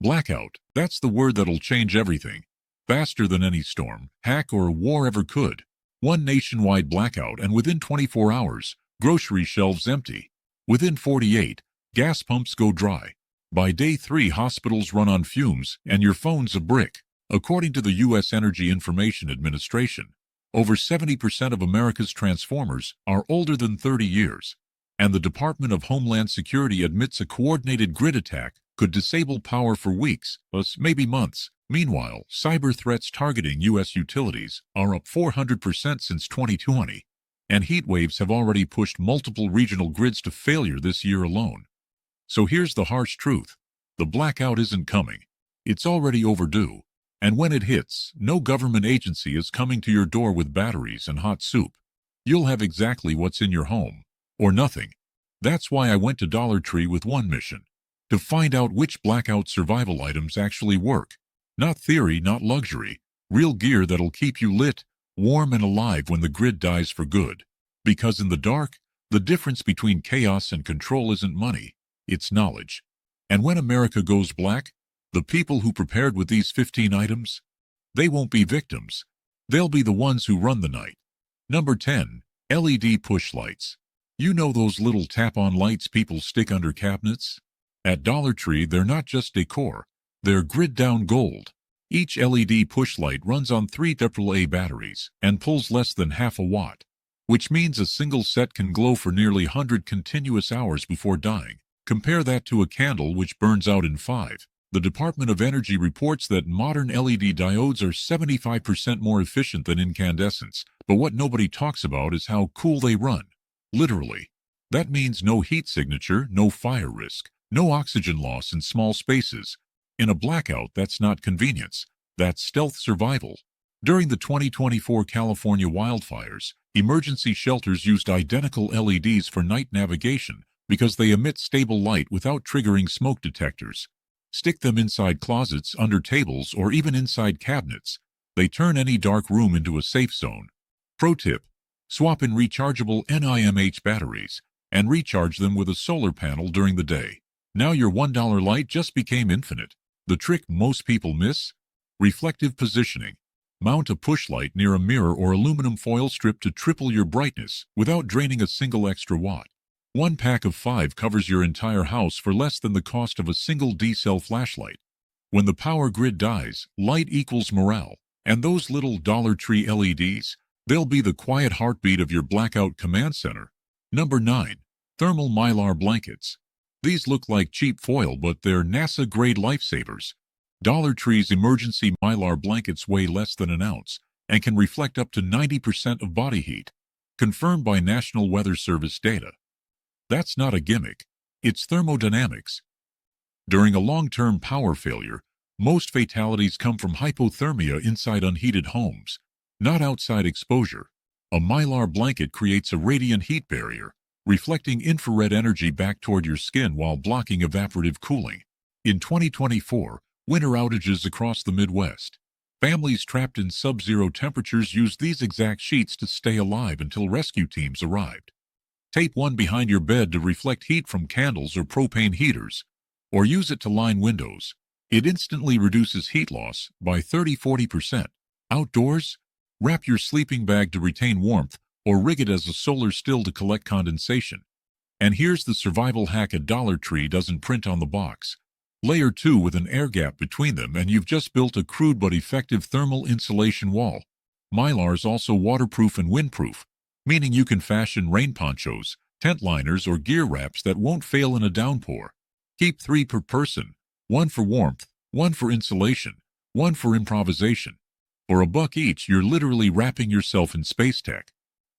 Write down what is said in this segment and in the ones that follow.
Blackout, that's the word that'll change everything. Faster than any storm, hack, or war ever could. One nationwide blackout, and within 24 hours, grocery shelves empty. Within 48, gas pumps go dry. By day 3, hospitals run on fumes, and your phone's a brick. According to the U.S. Energy Information Administration, over 70% of America's transformers are older than 30 years. And the Department of Homeland Security admits a coordinated grid attack could disable power for weeks, plus maybe months. Meanwhile, cyber threats targeting U.S. utilities are up 400% since 2020, and heat waves have already pushed multiple regional grids to failure this year alone. So here's the harsh truth. The blackout isn't coming. It's already overdue. And when it hits, no government agency is coming to your door with batteries and hot soup. You'll have exactly what's in your home, or nothing. That's why I went to Dollar Tree with one mission: to find out which blackout survival items actually work. Not theory, not luxury. Real gear that'll keep you lit, warm, and alive when the grid dies for good. Because in the dark, the difference between chaos and control isn't money, it's knowledge. And when America goes black, the people who prepared with these 15 items, they won't be victims. They'll be the ones who run the night. Number 10. LED push lights. You know those little tap-on lights people stick under cabinets? At Dollar Tree, they're not just decor. They're grid-down gold. Each LED push light runs on 3 AAA batteries and pulls less than half a watt, which means a single set can glow for nearly 100 continuous hours before dying. Compare that to a candle which burns out in 5. The Department of Energy reports that modern LED diodes are 75% more efficient than incandescents, but what nobody talks about is how cool they run. Literally. That means no heat signature, no fire risk, no oxygen loss in small spaces. In a blackout, that's not convenience, that's stealth survival. During the 2024 California wildfires, emergency shelters used identical LEDs for night navigation because they emit stable light without triggering smoke detectors. Stick them inside closets, under tables, or even inside cabinets. They turn any dark room into a safe zone. Pro tip: swap in rechargeable NIMH batteries and recharge them with a solar panel during the day. Now your $1 light just became infinite. The trick most people miss? Reflective positioning. Mount a push light near a mirror or aluminum foil strip to triple your brightness without draining a single extra watt. One pack of 5 covers your entire house for less than the cost of a single D-cell flashlight. When the power grid dies, light equals morale. And those little Dollar Tree LEDs, they'll be the quiet heartbeat of your blackout command center. Number 9. Thermal Mylar blankets. These look like cheap foil, but they're NASA-grade lifesavers. Dollar Tree's emergency Mylar blankets weigh less than an ounce and can reflect up to 90% of body heat, confirmed by National Weather Service data. That's not a gimmick. It's thermodynamics. During a long-term power failure, most fatalities come from hypothermia inside unheated homes, not outside exposure. A Mylar blanket creates a radiant heat barrier, reflecting infrared energy back toward your skin while blocking evaporative cooling. In 2024, winter outages across the Midwest. Families trapped in sub-zero temperatures used these exact sheets to stay alive until rescue teams arrived. Tape one behind your bed to reflect heat from candles or propane heaters, or use it to line windows. It instantly reduces heat loss by 30–40%. Outdoors, wrap your sleeping bag to retain warmth or rig it as a solar still to collect condensation. And here's the survival hack a Dollar Tree doesn't print on the box. Layer 2 with an air gap between them and you've just built a crude but effective thermal insulation wall. Mylar's also waterproof and windproof, meaning you can fashion rain ponchos, tent liners, or gear wraps that won't fail in a downpour. Keep 3 per person, 1 for warmth, 1 for insulation, 1 for improvisation. For $1 each, you're literally wrapping yourself in space tech.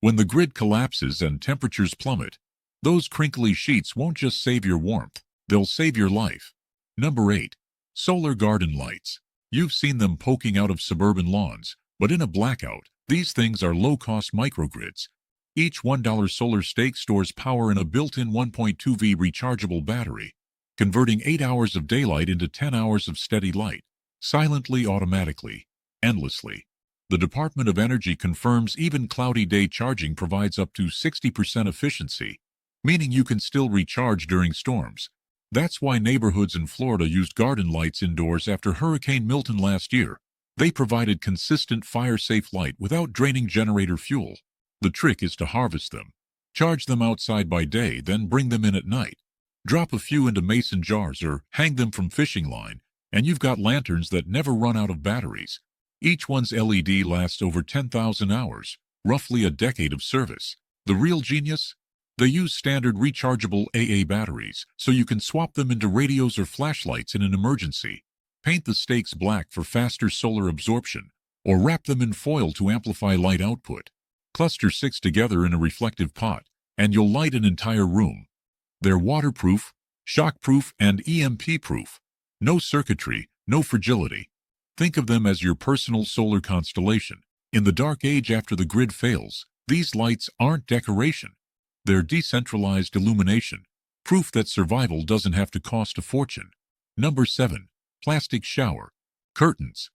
When the grid collapses and temperatures plummet, those crinkly sheets won't just save your warmth, they'll save your life. Number 8. Solar garden lights. You've seen them poking out of suburban lawns, but in a blackout, these things are low-cost microgrids. Each $1 solar stake stores power in a built-in 1.2V rechargeable battery, converting 8 hours of daylight into 10 hours of steady light, silently, automatically, endlessly. The Department of Energy confirms even cloudy day charging provides up to 60% efficiency, meaning you can still recharge during storms. That's why neighborhoods in Florida used garden lights indoors after Hurricane Milton last year. They provided consistent fire-safe light without draining generator fuel. The trick is to harvest them. Charge them outside by day, then bring them in at night. Drop a few into mason jars or hang them from fishing line, and you've got lanterns that never run out of batteries. Each one's LED lasts over 10,000 hours, roughly a decade of service. The real genius? They use standard rechargeable AA batteries, so you can swap them into radios or flashlights in an emergency. Paint the stakes black for faster solar absorption, or wrap them in foil to amplify light output. Cluster 6 together in a reflective pot, and you'll light an entire room. They're waterproof, shockproof, and EMP-proof. No circuitry, no fragility. Think of them as your personal solar constellation. In the dark age after the grid fails, these lights aren't decoration. They're decentralized illumination, proof that survival doesn't have to cost a fortune. Number 7. Plastic shower curtains.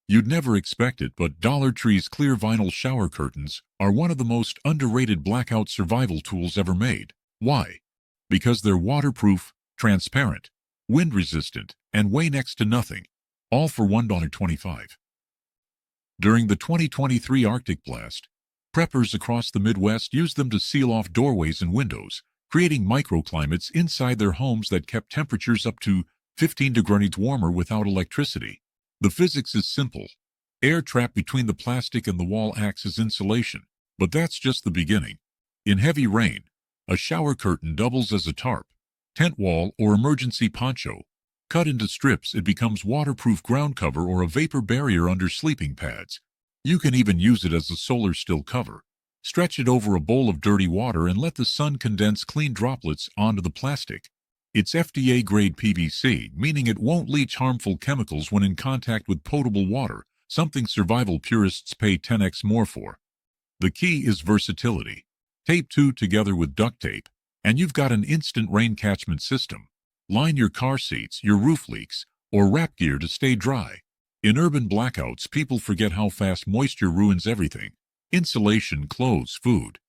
You'd never expect it, but Dollar Tree's clear vinyl shower curtains are one of the most underrated blackout survival tools ever made. Why? Because they're waterproof, transparent, wind-resistant, and weigh next to nothing, all for $1.25. During the 2023 Arctic blast, preppers across the Midwest used them to seal off doorways and windows, creating microclimates inside their homes that kept temperatures up to 15 degrees warmer without electricity. The physics is simple. Air trapped between the plastic and the wall acts as insulation, but that's just the beginning. In heavy rain, a shower curtain doubles as a tarp, tent wall, or emergency poncho. Cut into strips, it becomes waterproof ground cover or a vapor barrier under sleeping pads. You can even use it as a solar still cover. Stretch it over a bowl of dirty water and let the sun condense clean droplets onto the plastic. It's FDA-grade PVC, meaning it won't leach harmful chemicals when in contact with potable water, something survival purists pay 10x more for. The key is versatility. Tape two together with duct tape, and you've got an instant rain catchment system. Line your car seats, your roof leaks, or wrap gear to stay dry. In urban blackouts, people forget how fast moisture ruins everything. Insulation, clothes, food.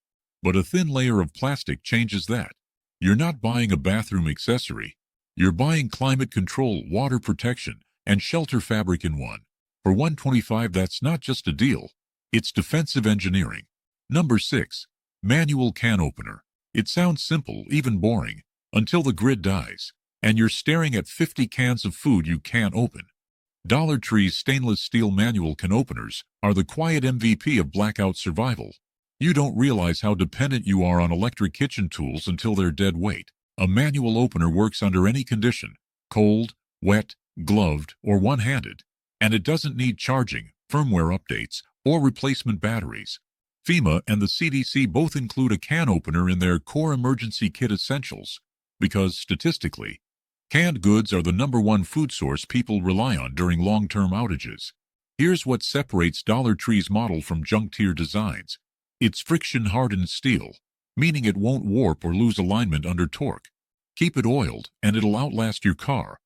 But a thin layer of plastic changes that. You're not buying a bathroom accessory. You're buying climate control, water protection, and shelter fabric in one. For $125, that's not just a deal. It's defensive engineering. Number 6. Manual can opener. It sounds simple, even boring, until the grid dies, and you're staring at 50 cans of food you can't open. Dollar Tree's stainless steel manual can openers are the quiet MVP of blackout survival. You don't realize how dependent you are on electric kitchen tools until they're dead weight. A manual opener works under any condition, cold, wet, gloved, or one-handed, and it doesn't need charging, firmware updates, or replacement batteries. FEMA and the CDC both include a can opener in their core emergency kit essentials, because, statistically, canned goods are the #1 food source people rely on during long-term outages. Here's what separates Dollar Tree's model from junk-tier designs. It's friction-hardened steel, meaning it won't warp or lose alignment under torque. Keep it oiled, and it'll outlast your car.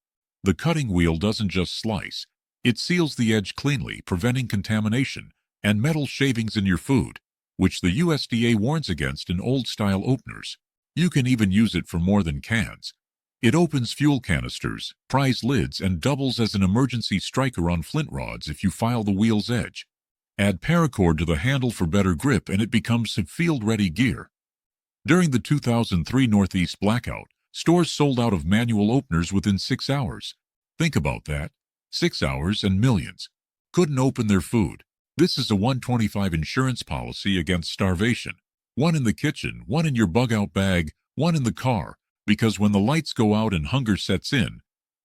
The cutting wheel doesn't just slice. It seals the edge cleanly, preventing contamination and metal shavings in your food, which the USDA warns against in old-style openers. You can even use it for more than cans. It opens fuel canisters, pries lids, and doubles as an emergency striker on flint rods if you file the wheel's edge. Add paracord to the handle for better grip, and it becomes field-ready gear. During the 2003 Northeast blackout, stores sold out of manual openers within 6 hours. Think about that. 6 hours and millions. Couldn't open their food. This is a $125 insurance policy against starvation. One in the kitchen, one in your bug-out bag, one in the car, because when the lights go out and hunger sets in,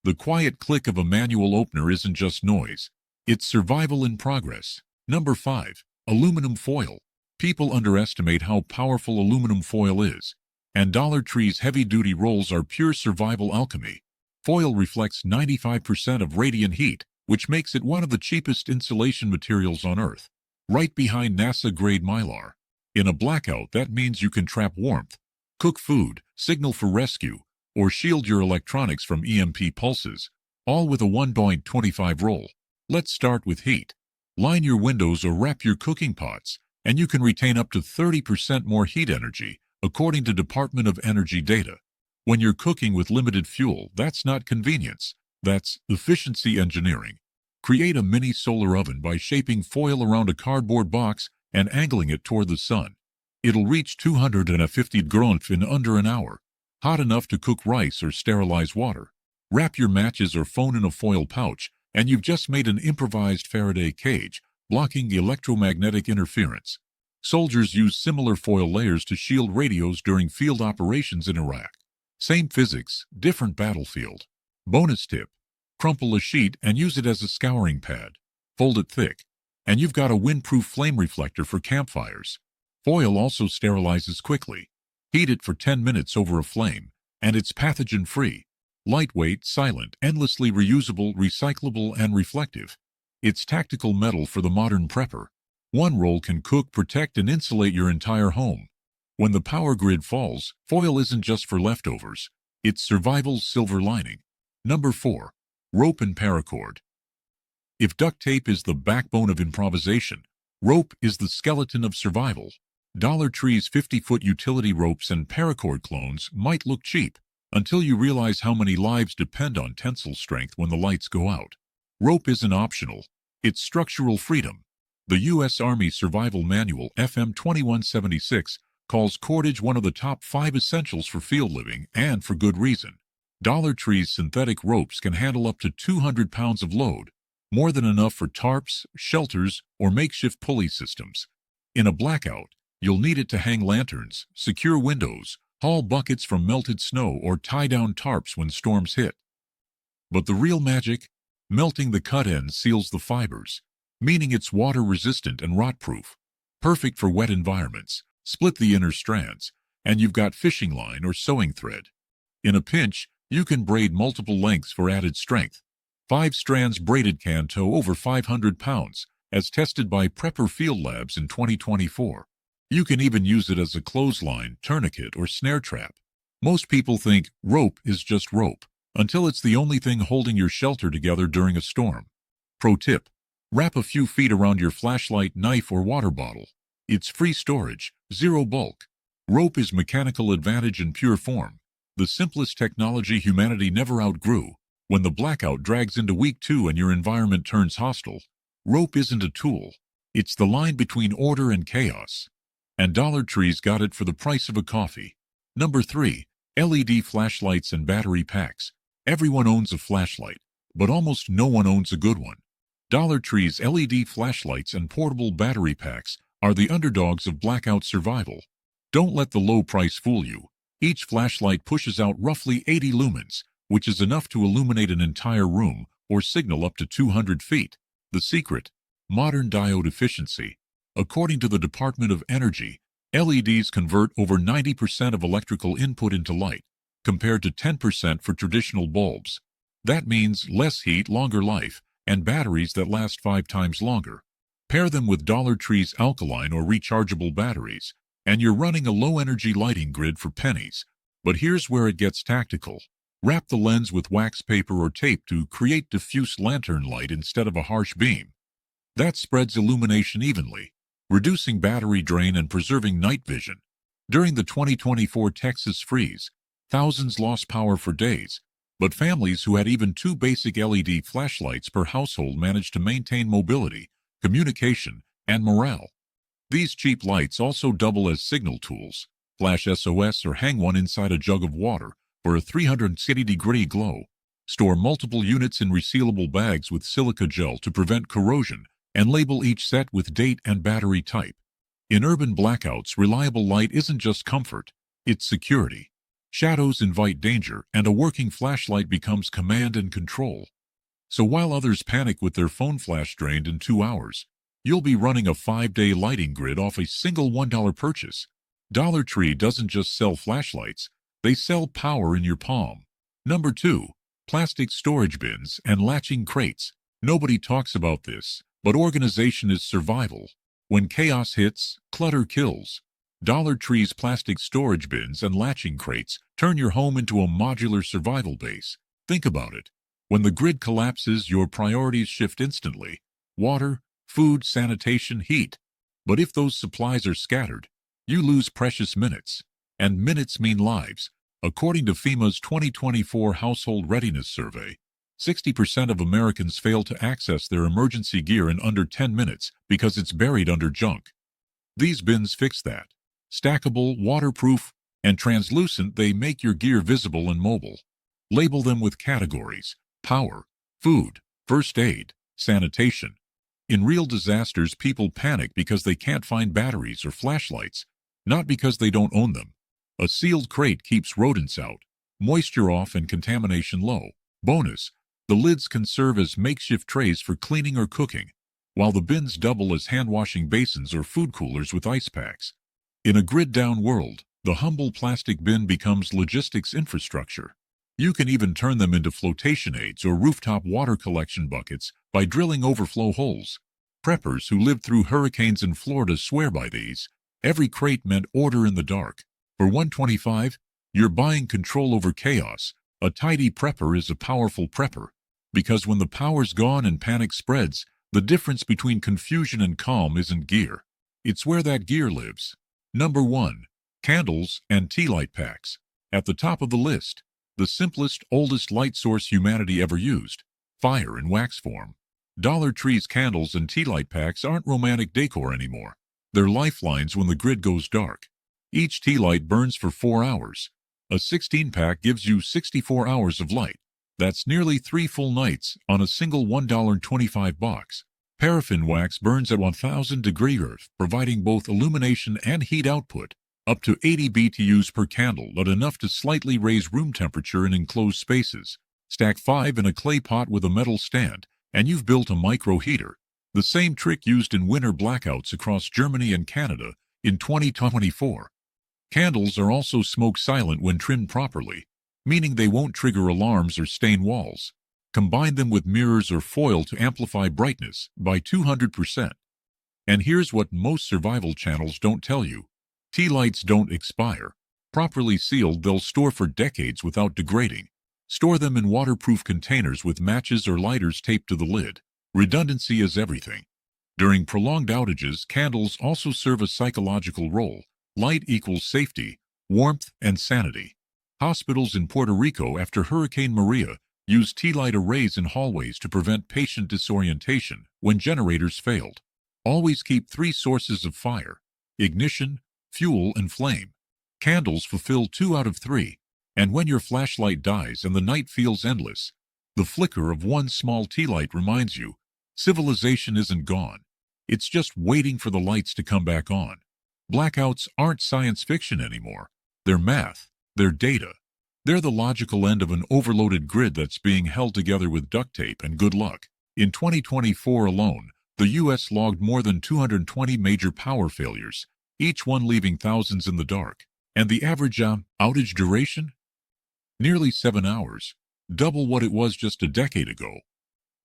the quiet click of a manual opener isn't just noise. It's survival in progress. Number 5. Aluminum foil. People underestimate how powerful aluminum foil is, and Dollar Tree's heavy-duty rolls are pure survival alchemy. Foil reflects 95% of radiant heat, which makes it one of the cheapest insulation materials on Earth, right behind NASA-grade Mylar. In a blackout, that means you can trap warmth, cook food, signal for rescue, or shield your electronics from EMP pulses, all with a 1.25 roll. Let's start with heat. Line your windows or wrap your cooking pots, and you can retain up to 30% more heat energy, according to Department of Energy data. When you're cooking with limited fuel, that's not convenience. That's efficiency engineering. Create a mini solar oven by shaping foil around a cardboard box and angling it toward the sun. It'll reach 250 degrees in under an hour, hot enough to cook rice or sterilize water. Wrap your matches or phone in a foil pouch, and you've just made an improvised Faraday cage, blocking electromagnetic interference. Soldiers use similar foil layers to shield radios during field operations in Iraq. Same physics, different battlefield. Bonus tip: crumple a sheet and use it as a scouring pad. Fold it thick, and you've got a windproof flame reflector for campfires. Foil also sterilizes quickly. Heat it for 10 minutes over a flame, and it's pathogen-free. Lightweight, silent, endlessly reusable, recyclable, and reflective. It's tactical metal for the modern prepper. One roll can cook, protect, and insulate your entire home. When the power grid falls, foil isn't just for leftovers. It's survival's silver lining. Number 4. Rope and paracord. If duct tape is the backbone of improvisation, rope is the skeleton of survival. Dollar Tree's 50-foot utility ropes and paracord clones might look cheap until you realize how many lives depend on tensile strength when the lights go out. Rope isn't optional. It's structural freedom. The U.S. Army Survival Manual FM 2176 calls cordage one of the top 5 essentials for field living, and for good reason. Dollar Tree's synthetic ropes can handle up to 200 pounds of load, more than enough for tarps, shelters, or makeshift pulley systems. In a blackout, you'll need it to hang lanterns, secure windows, haul buckets from melted snow, or tie down tarps when storms hit. But the real magic? Melting the cut ends seals the fibers, meaning it's water-resistant and rot-proof. Perfect for wet environments. Split the inner strands, and you've got fishing line or sewing thread. In a pinch, you can braid multiple lengths for added strength. 5 strands braided can tow over 500 pounds, as tested by Prepper Field Labs in 2024. You can even use it as a clothesline, tourniquet, or snare trap. Most people think rope is just rope, until it's the only thing holding your shelter together during a storm. Pro tip: wrap a few feet around your flashlight, knife, or water bottle. It's free storage, zero bulk. Rope is mechanical advantage in pure form. The simplest technology humanity never outgrew. When the blackout drags into week 2 and your environment turns hostile, rope isn't a tool. It's the line between order and chaos. And Dollar Tree's got it for the price of a coffee. Number 3. LED flashlights and battery packs. Everyone owns a flashlight, but almost no one owns a good one. Dollar Tree's LED flashlights and portable battery packs are the underdogs of blackout survival. Don't let the low price fool you. Each flashlight pushes out roughly 80 lumens, which is enough to illuminate an entire room or signal up to 200 feet. The secret? Modern diode efficiency. According to the Department of Energy, LEDs convert over 90% of electrical input into light, compared to 10% for traditional bulbs. That means less heat, longer life, and batteries that last 5 times longer. Pair them with Dollar Tree's alkaline or rechargeable batteries, and you're running a low-energy lighting grid for pennies. But here's where it gets tactical. Wrap the lens with wax paper or tape to create diffuse lantern light instead of a harsh beam. That spreads illumination evenly, reducing battery drain and preserving night vision. During the 2024 Texas freeze, thousands lost power for days, but families who had even 2 basic LED flashlights per household managed to maintain mobility, communication, and morale. These cheap lights also double as signal tools. Flash SOS or hang one inside a jug of water for a 360-degree glow. Store multiple units in resealable bags with silica gel to prevent corrosion, and label each set with date and battery type. In urban blackouts, reliable light isn't just comfort, it's security. Shadows invite danger, and a working flashlight becomes command and control. So while others panic with their phone flash drained in 2 hours, you'll be running a 5-day lighting grid off a single $1 purchase. Dollar Tree doesn't just sell flashlights, they sell power in your palm. Number 2. Plastic storage bins and latching crates. Nobody talks about this, but organization is survival. When chaos hits, clutter kills. Dollar Tree's plastic storage bins and latching crates turn your home into a modular survival base. Think about it. When the grid collapses, your priorities shift instantly. Water, food, sanitation, heat. But if those supplies are scattered, you lose precious minutes. And minutes mean lives. According to FEMA's 2024 Household Readiness Survey, 60% of Americans fail to access their emergency gear in under 10 minutes because it's buried under junk. These bins fix that. Stackable, waterproof, and translucent, they make your gear visible and mobile. Label them with categories: power, food, first aid, sanitation. In real disasters, people panic because they can't find batteries or flashlights, not because they don't own them. A sealed crate keeps rodents out, moisture off, and contamination low. Bonus: the lids can serve as makeshift trays for cleaning or cooking, while the bins double as hand-washing basins or food coolers with ice packs. In a grid-down world, the humble plastic bin becomes logistics infrastructure. You can even turn them into flotation aids or rooftop water collection buckets by drilling overflow holes. Preppers who lived through hurricanes in Florida swear by these. Every crate meant order in the dark. For $125, you're buying control over chaos. A tidy prepper is a powerful prepper, because when the power's gone and panic spreads, the difference between confusion and calm isn't gear. It's where that gear lives. Number 1. Candles and tea light packs. At the top of the list, the simplest, oldest light source humanity ever used: fire in wax form. Dollar Tree's candles and tea light packs aren't romantic decor anymore. They're lifelines when the grid goes dark. Each tea light burns for 4 hours. A 16-pack gives you 64 hours of light. That's nearly 3 full nights on a single $1.25 box. Paraffin wax burns at 1,000 degree Earth, providing both illumination and heat output. Up to 80 BTUs per candle, but enough to slightly raise room temperature in enclosed spaces. Stack 5 in a clay pot with a metal stand, and you've built a micro heater. The same trick used in winter blackouts across Germany and Canada in 2024. Candles are also smoke silent when trimmed properly, meaning they won't trigger alarms or stain walls. Combine them with mirrors or foil to amplify brightness by 200%. And here's what most survival channels don't tell you: tea lights don't expire. Properly sealed, they'll store for decades without degrading. Store them in waterproof containers with matches or lighters taped to the lid. Redundancy is everything. During prolonged outages, candles also serve a psychological role. Light equals safety, warmth, and sanity. Hospitals in Puerto Rico after Hurricane Maria used tea light arrays in hallways to prevent patient disorientation when generators failed. Always keep 3 sources of fire: ignition, fuel, and flame. Candles fulfill 2 out of 3, and when your flashlight dies and the night feels endless, the flicker of one small tea light reminds you civilization isn't gone. It's just waiting for the lights to come back on. Blackouts aren't science fiction anymore. They're math. They're data. They're the logical end of an overloaded grid that's being held together with duct tape and good luck. In 2024 alone, the U.S. logged more than 220 major power failures, each one leaving thousands in the dark. And the average outage duration? Nearly 7 hours, double what it was just a decade ago.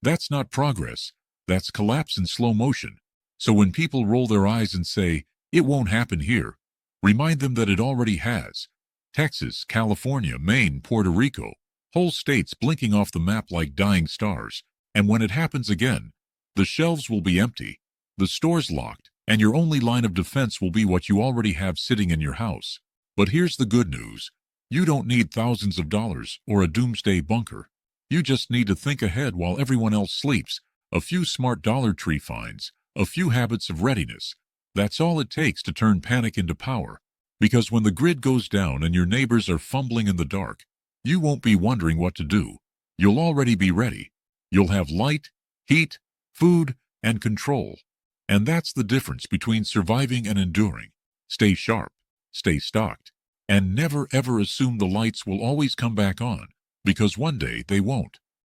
That's not progress. That's collapse in slow motion. So when people roll their eyes and say, "It won't happen here," remind them that it already has. Texas, California, Maine, Puerto Rico, whole states blinking off the map like dying stars. And when it happens again, the shelves will be empty, the stores locked, and your only line of defense will be what you already have sitting in your house. But here's the good news. You don't need thousands of dollars or a doomsday bunker. You just need to think ahead while everyone else sleeps. A few smart Dollar Tree finds, a few habits of readiness. That's all it takes to turn panic into power. Because when the grid goes down and your neighbors are fumbling in the dark, you won't be wondering what to do. You'll already be ready. You'll have light, heat, food, and control. And that's the difference between surviving and enduring. Stay sharp, stay stocked, and never ever assume the lights will always come back on, because one day they won't.